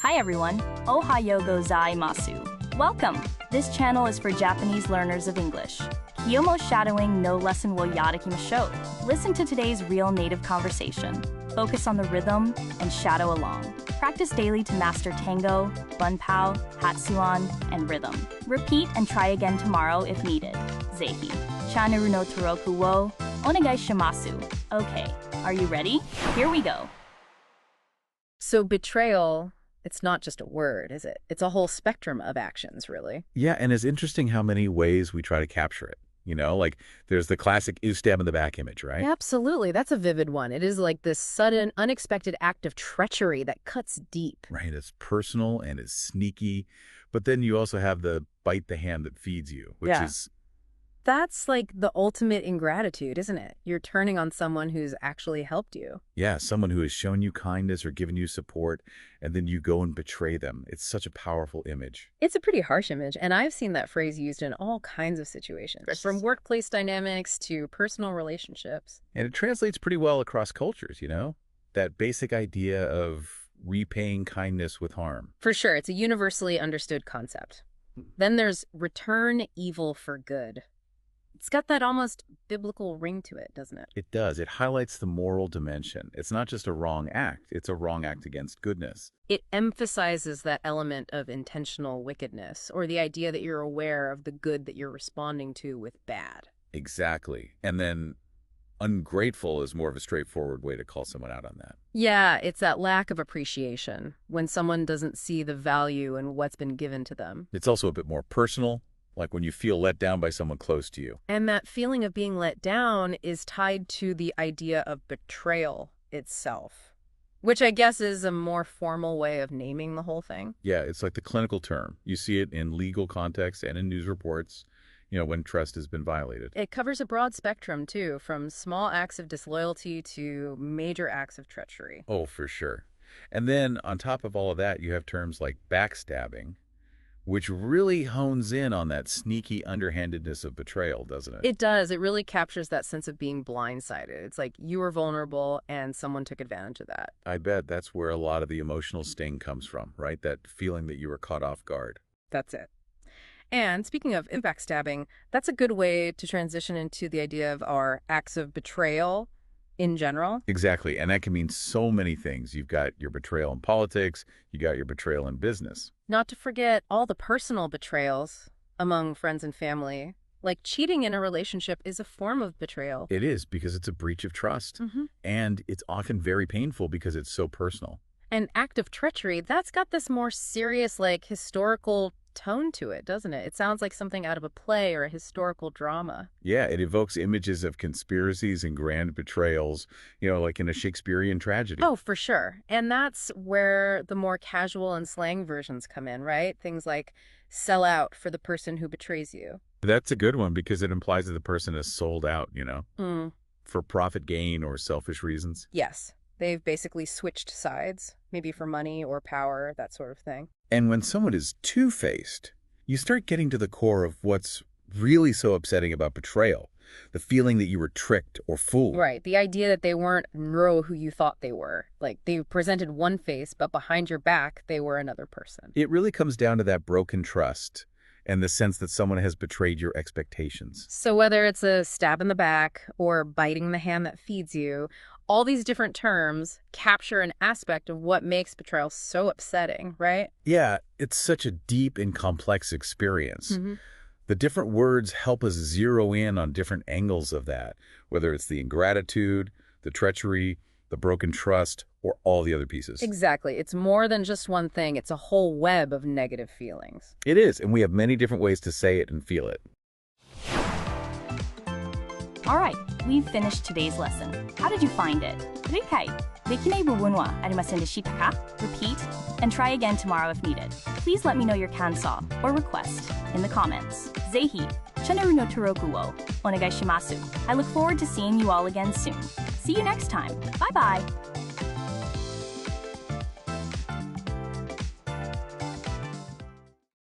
Hi everyone, Ohayo gozaimasu. Welcome! This channel is for Japanese learners of English. Kiyomo shadowing no lesson wo yadakimasho. Listen to today's real native conversation. Focus on the rhythm and shadow along. Practice daily to master tango, bunpao, hatsuan, and rhythm. Repeat and try again tomorrow if needed. Zehi. Chanaru no toroku wo onegai shimasu. Okay, are you ready? Here we go. So betrayal, it's not just a word, is it? It's a whole spectrum of actions, really. Yeah, and it's interesting how many ways we try to capture it. You know, like there's the classic "ew stab in the back" image, right? Absolutely. That's a vivid one. It is like this sudden, unexpected act of treachery that cuts deep. Right. It's personal and it's sneaky. But then you also have the bite the hand that feeds you, which is... That's like the ultimate ingratitude, isn't it? You're turning on someone who's actually helped you. Yeah, someone who has shown you kindness or given you support, and then you go and betray them. It's such a powerful image. It's a pretty harsh image, and I've seen that phrase used in all kinds of situations, from workplace dynamics to personal relationships. And it translates pretty well across cultures, you know? That basic idea of repaying kindness with harm. For sure, it's a universally understood concept. Then there's return evil for good. It's got that almost biblical ring to it, doesn't it? It does. It highlights the moral dimension. It's not just a wrong act. It's a wrong act against goodness. It emphasizes that element of intentional wickedness, or the idea that you're aware of the good that you're responding to with bad. Exactly. And then ungrateful is more of a straightforward way to call someone out on that. Yeah, it's that lack of appreciation, when someone doesn't see the value in what's been given to them. It's also a bit more personal. Like when you feel let down by someone close to you. And that feeling of being let down is tied to the idea of betrayal itself, which I guess is a more formal way of naming the whole thing. Yeah, it's like the clinical term. You see it in legal context and in news reports, you know, when trust has been violated. It covers a broad spectrum, too, from small acts of disloyalty to major acts of treachery. Oh, for sure. And then on top of all of that, you have terms like backstabbing, which really hones in on that sneaky underhandedness of betrayal, doesn't it? It does. It really captures that sense of being blindsided. It's like you were vulnerable and someone took advantage of that. I bet that's where a lot of the emotional sting comes from, right? That feeling that you were caught off guard. That's it. And speaking of backstabbing, that's a good way to transition into the idea of our acts of betrayal in general. Exactly. And that can mean so many things. You've got your betrayal in politics. You got your betrayal in business. Not to forget all the personal betrayals among friends and family. Like cheating in a relationship is a form of betrayal. It is, because it's a breach of trust. And it's often very painful because it's so personal. An act of treachery, that's got this more serious, like, historical tone to it, doesn't it? It sounds like something out of a play or a historical drama. Yeah, it evokes images of conspiracies and grand betrayals, you know, like in a Shakespearean tragedy. Oh, for sure. And that's where the more casual and slang versions come in, right? Things like sell out for the person who betrays you. That's a good one because it implies that the person is sold out, you know, for profit gain or selfish reasons. Yes. They've basically switched sides, maybe for money or power, that sort of thing. And when someone is two-faced, you start getting to the core of what's really so upsetting about betrayal. The feeling that you were tricked or fooled. Right. The idea that they weren't who you thought they were. Like, they presented one face, but behind your back, they were another person. It really comes down to that broken trust and the sense that someone has betrayed your expectations. So whether it's a stab in the back or biting the hand that feeds you, all these different terms capture an aspect of what makes betrayal so upsetting, right? Yeah, it's such a deep and complex experience. The different words help us zero in on different angles of that, whether it's the ingratitude, the treachery, the broken trust, or all the other pieces. Exactly. It's more than just one thing. It's a whole web of negative feelings. It is, and we have many different ways to say it and feel it. All right, we've finished today's lesson. How did you find it? 理解できない部分はありませんでしたか? Repeat and try again tomorrow if needed. Please let me know your kansa or request in the comments. ぜひチャンネルの登録をお願いします. I look forward to seeing you all again soon. See you next time. Bye bye.